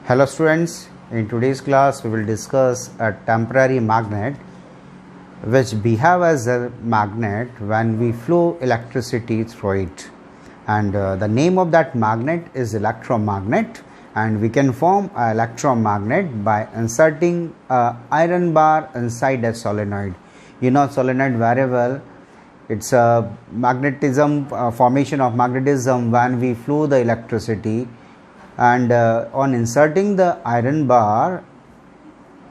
Hello students, in today's class we will discuss a temporary magnet which behave as a magnet when we flow electricity through it, and the name of that magnet is electromagnet, and we can form an electromagnet by inserting a iron bar inside a solenoid. You know solenoid very well. It's a magnetism, formation of magnetism when we flow the electricity, and on inserting the iron bar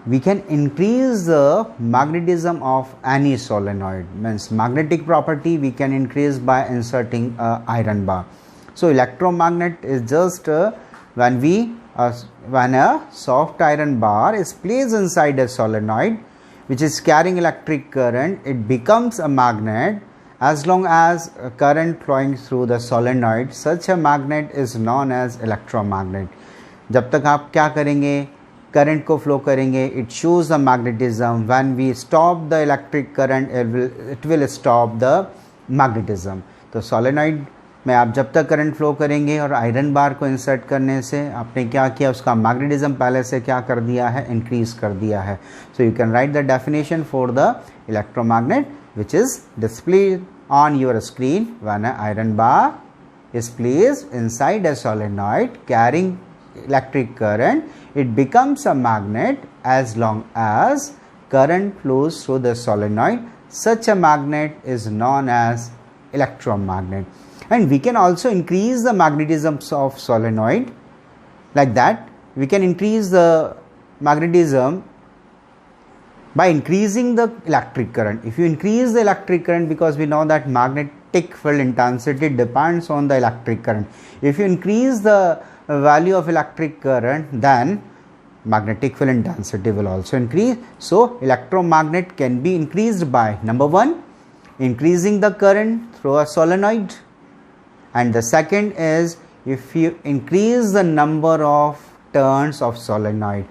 we can increase the magnetism of any solenoid. Means magnetic property we can increase by inserting a iron bar. So electromagnet is just when a soft iron bar is placed inside a solenoid which is carrying electric current, it becomes a magnet as long as current flowing through the solenoid. Such a magnet is known as electromagnet. जब तक आप क्या करेंगे, current को flow करेंगे, it shows the magnetism. When we stop the electric current, it will stop the magnetism. तो solenoid में आप जब तक करंट फ्लो करेंगे और आयरन बार को इंसर्ट करने से आपने क्या किया, उसका मैग्नेटिज्म पहले से क्या कर दिया है, इंक्रीज कर दिया है. So you can right the definition for the electromagnet which is displayed on your screen. When an iron bar is placed inside a solenoid carrying electric current, it becomes a magnet as long as current flows through the solenoid. Such a magnet is known as electromagnet. And we can also increase the magnetism of solenoid like that. We can increase the magnetism by increasing the electric current. If you increase the electric current, because we know that magnetic field intensity depends on the electric current. If you increase the value of electric current, then magnetic field intensity will also increase. So electromagnet can be increased by, number one, increasing the current through a solenoid, and the second is if you increase the number of turns of solenoid,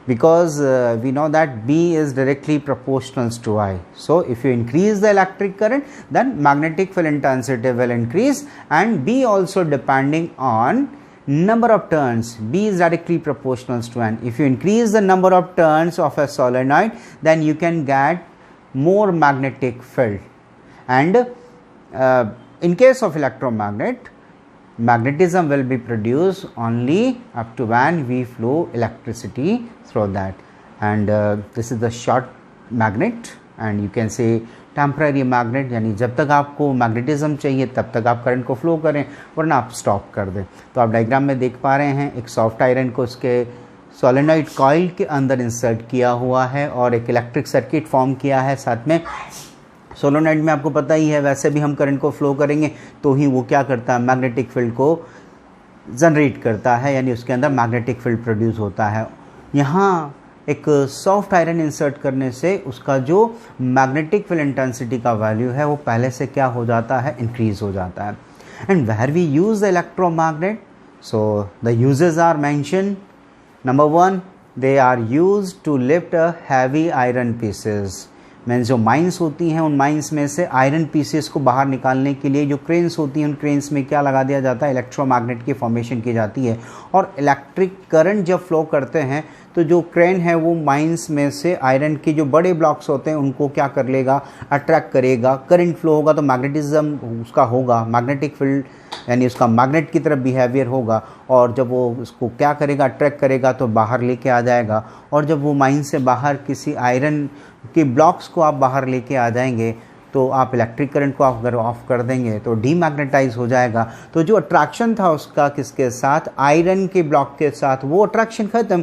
because we know that B is directly proportional to I. So if you increase the electric current, then magnetic field intensity will increase, and B also depending on number of turns. B is directly proportional to N. If you increase the number of turns of a solenoid, then you can get more magnetic field. And in case of electromagnet, magnetism will be produced only up to when we flow electricity through that. And this is the short magnet, and you can say temporary magnet, यानी जब तक आपको magnetism चाहिए तब तक आप current को flow करें, वरना आप स्टॉप कर दें. तो आप डायग्राम में देख पा रहे हैं एक सॉफ्ट आयरन को उसके सोलेनॉइड कॉइल के अंदर इंसर्ट किया हुआ है और एक इलेक्ट्रिक सर्किट फॉर्म किया है. साथ में सोलेनॉइड में आपको पता ही है, वैसे भी हम करंट को फ्लो करेंगे तो ही वो क्या करता है, मैग्नेटिक फील्ड को जनरेट करता है, यानी उसके अंदर मैग्नेटिक फील्ड प्रोड्यूस होता है. यहाँ एक सॉफ्ट आयरन इंसर्ट करने से उसका जो मैग्नेटिक फील्ड इंटेंसिटी का वैल्यू है वो पहले से क्या हो जाता है, इंक्रीज हो जाता है. And where we use the electromagnet, so the uses are mention. Number one, they are use to lift a heavy iron pieces. Means जो माइंस होती हैं उन माइंस में से आयरन पीसेस को बाहर निकालने के लिए जो क्रेन्स होती हैं उन क्रेन्स में क्या लगा दिया जाता है, इलेक्ट्रोमैग्नेट की फॉर्मेशन की जाती है. और इलेक्ट्रिक करंट जब फ्लो करते हैं तो जो क्रेन है वो माइंस में से आयरन के जो बड़े ब्लॉक्स होते हैं उनको क्या कर लेगा, अट्रैक्ट करेगा. करंट फ्लो होगा तो मैग्नेटिज्म उसका होगा, मैग्नेटिक फील्ड यानी उसका मैग्नेट की तरफ बिहेवियर होगा, और जब वो उसको क्या करेगा, अट्रैक्ट करेगा तो बाहर लेके आ जाएगा. और जब वो माइन से बाहर किसी आयरन के ब्लॉक्स को आप बाहर लेके आ जाएंगे तो आप इलेक्ट्रिक करंट को आप अगर ऑफ कर देंगे तो डीमैग्नेटाइज हो जाएगा. तो जो अट्रैक्शन था उसका किसके साथ, आयरन के ब्लॉक के साथ, वो अट्रैक्शन खत्म.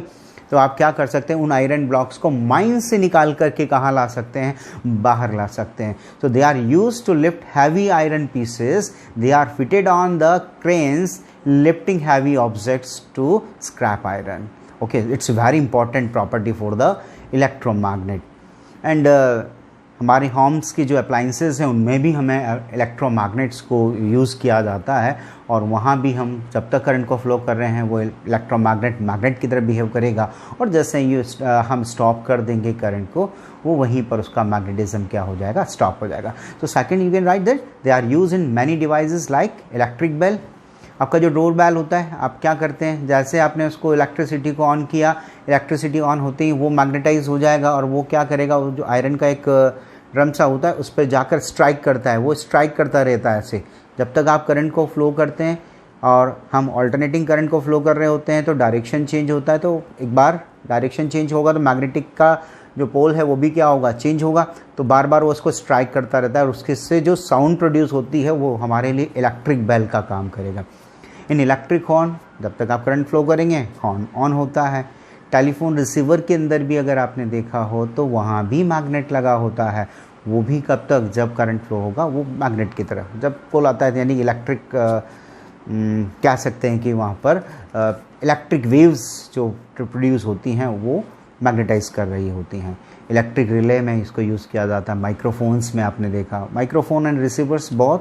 तो आप क्या कर सकते हैं, उन आयरन ब्लॉक्स को माइन से निकाल करके कहाँ ला सकते हैं, बाहर ला सकते हैं. तो they are use to lift heavy iron pieces. They are fitted on the cranes lifting heavy objects to scrap iron. Okay, it's very important property for the electromagnet. And हमारे होम्स की जो अप्लाइंसेस हैं उनमें भी हमें electromagnets को use किया जाता है, और वहाँ भी हम जब तक करंट को फ्लो कर रहे हैं वो इलेक्ट्रोमैग्नेट मैग्नेट की तरह बिहेव करेगा, और जैसे ही हम स्टॉप कर देंगे करंट को वो वहीं पर उसका मैग्नेटिज्म क्या हो जाएगा, स्टॉप हो जाएगा. तो second you can write that they are use in many devices like electric bell, आपका जो डोर बेल होता है, आप क्या करते हैं, जैसे आपने उसको इलेक्ट्रिसिटी को ऑन किया, इलेक्ट्रिसिटी ऑन होते ही वो मैग्नेटाइज हो जाएगा और वो क्या करेगा, वो जो आयरन का एक ड्रम सा होता है उस पर जाकर स्ट्राइक करता है, वो स्ट्राइक करता रहता है ऐसे जब तक आप करंट को फ्लो करते हैं। और हम ऑल्टरनेटिंग करंट को फ्लो कर रहे होते हैं तो डायरेक्शन चेंज होता है, तो एक बार डायरेक्शन चेंज होगा तो मैग्नेटिक का जो पोल है वो भी क्या होगा, चेंज होगा, तो बार बार वो उसको स्ट्राइक करता रहता है और उसके से जो साउंड प्रोड्यूस होती है वो हमारे लिए इलेक्ट्रिक बेल का काम करेगा। इन इलेक्ट्रिक हॉर्न, जब तक आप करंट फ्लो करेंगे हॉर्न ऑन होता है। टेलीफोन रिसीवर के अंदर भी अगर आपने देखा हो तो वहाँ भी मैग्नेट लगा होता है, वो भी कब तक, जब करंट फ्लो होगा वो मैग्नेट की तरफ, जब पोल आता है यानी इलेक्ट्रिक कह सकते हैं कि वहाँ पर इलेक्ट्रिक वेव्स जो प्रोड्यूस होती हैं वो मैग्नेटाइज कर रही होती हैं। इलेक्ट्रिक रिले में इसको यूज़ किया जाता है, माइक्रोफोन्स में आपने देखा, microphone and receivers both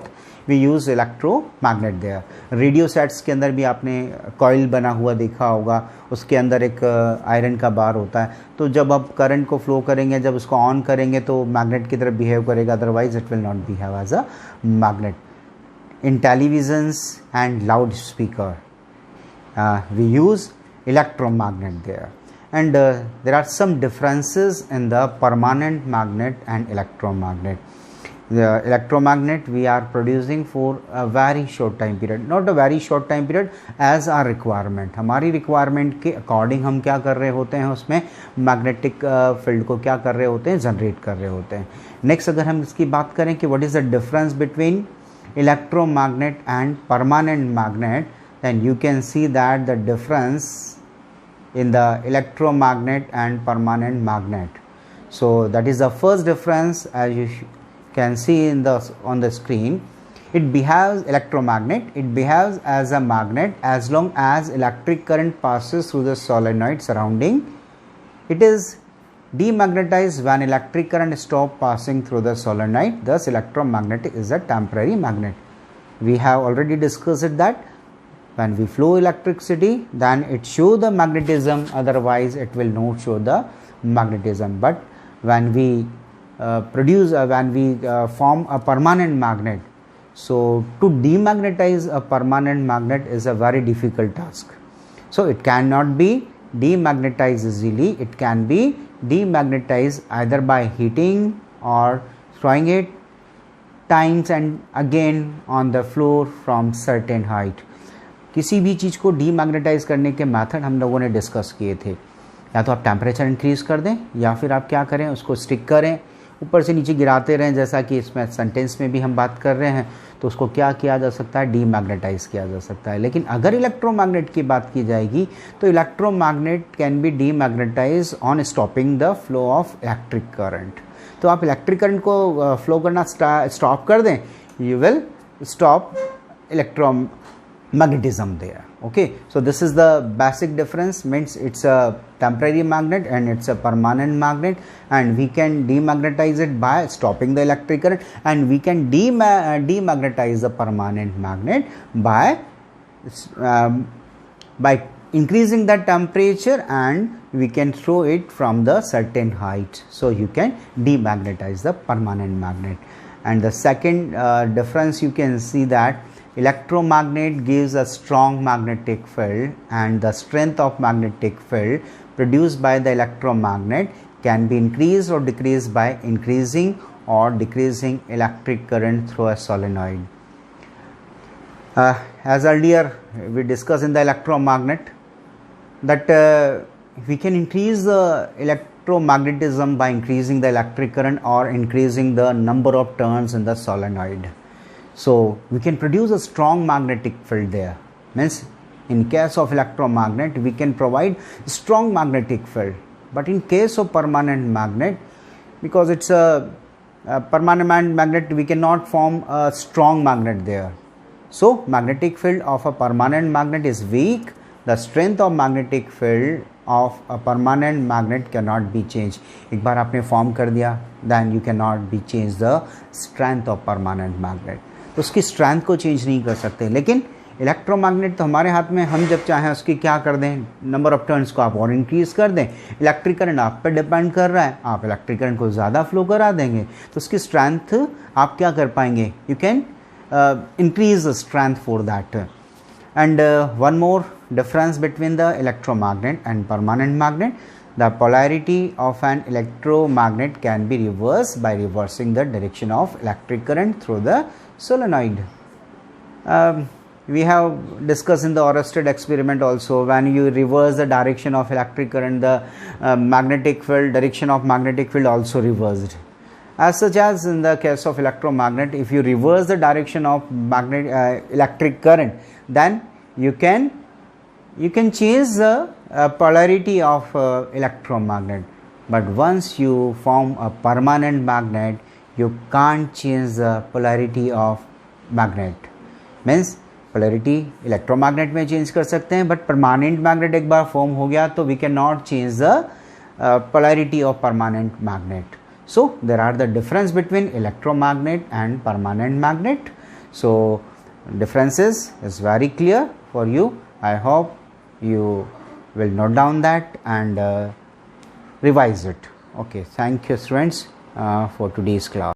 we use electromagnet there. Radio sets के अंदर भी आपने कॉइल बना हुआ देखा होगा, उसके अंदर एक आयरन का बार होता है, तो जब आप करंट को फ्लो करेंगे, जब उसको ऑन करेंगे तो मैग्नेट की तरफ बिहेव करेगा, otherwise it will not behave as a magnet. In televisions and loudspeaker, we use electromagnet there, and there are some differences in the permanent magnet and electromagnet. The electromagnet we are producing for a very short time period, not a very short time period, as our requirement. हमारी requirement के according हम क्या कर रहे होते हैं, उसमें magnetic field को क्या कर रहे होते हैं, generate कर रहे होते हैं। Next अगर हम इसकी बात करें कि what is the difference between electromagnet and permanent magnet, then you can see that the difference in the electromagnet and permanent magnet. So that is the first difference, as you can see in the on the screen. It behaves, electromagnet, it behaves as a magnet as long as electric current passes through the solenoid surrounding. It is demagnetized when electric current stop passing through the solenoid. Thus electromagnet is a temporary magnet. We have already discussed it that when we flow electricity then it show the magnetism, otherwise it will not show the magnetism. But when we form a permanent magnet, so to demagnetize a permanent magnet is a very difficult task. So it cannot be demagnetized easily, it can be demagnetize either by heating or throwing it times and again on the floor from certain height. किसी भी चीज़ को demagnetise करने के method हम लोगों ने discuss किए थे, या तो आप टेम्परेचर इंक्रीज कर दें या फिर आप क्या करें, उसको स्टिक करें, ऊपर से नीचे गिराते रहें, जैसा कि इसमें सेंटेंस में भी हम बात कर रहे हैं, तो उसको क्या किया जा सकता है, डीमैग्नेटाइज किया जा सकता है। लेकिन अगर इलेक्ट्रोमैग्नेट की बात की जाएगी तो electromagnet can be demagnetise on stopping the flow of electric current. तो आप इलेक्ट्रिक करंट को फ्लो करना स्टॉप कर दें, you will stop electromagnetism there. Okay, so this is the basic difference, means it's a temporary magnet and it's a permanent magnet, and we can demagnetize it by stopping the electric current, and we can demagnetize the permanent magnet by increasing the temperature, and we can throw it from the certain height, so you can demagnetize the permanent magnet. And the second difference, you can see that electromagnet gives a strong magnetic field, and the strength of magnetic field produced by the electromagnet can be increased or decreased by increasing or decreasing electric current through a solenoid. As earlier we discussed in the electromagnet that we can increase the electromagnetism by increasing the electric current or increasing the number of turns in the solenoid. So we can produce a strong magnetic field there. Means in case of electromagnet we can provide strong magnetic field, but in case of permanent magnet, because it's a permanent magnet, we cannot form a strong magnet there. So magnetic field of a permanent magnet is weak. The strength of magnetic field of a permanent magnet cannot be changed. एक बार आपने form कर दिया, then you cannot be change the strength of permanent magnet. तो उसकी strength को change नहीं कर सकते, लेकिन इलेक्ट्रोमैग्नेट तो हमारे हाथ में, हम जब चाहें उसकी क्या कर दें, नंबर ऑफ टर्न्स को आप और इंक्रीज कर दें। इलेक्ट्रिक करंट आप पे डिपेंड कर रहा है, आप इलेक्ट्रिक करंट को ज़्यादा फ्लो करा देंगे तो उसकी स्ट्रेंथ आप क्या कर पाएंगे, you can increase the strength for that. And one more difference between the electromagnet and permanent magnet: the polarity of an electromagnet can be reversed by reversing the direction of electric current through the solenoid. We have discussed in the Oersted experiment also, when you reverse the direction of electric current, the magnetic field, direction of magnetic field also reversed. As such as in the case of electromagnet, if you reverse the direction of electric current, then you can change the polarity of electromagnet. But once you form a permanent magnet, you can't change the polarity of magnet. Means polarity electromagnet में change कर सकते हैं, but permanent magnet एक बार form हो गया तो we cannot change the polarity of permanent magnet. So there are the difference between electromagnet and permanent magnet. So differences is very clear for you. I hope you will note down that and revise it. Okay, thank you students for today's class.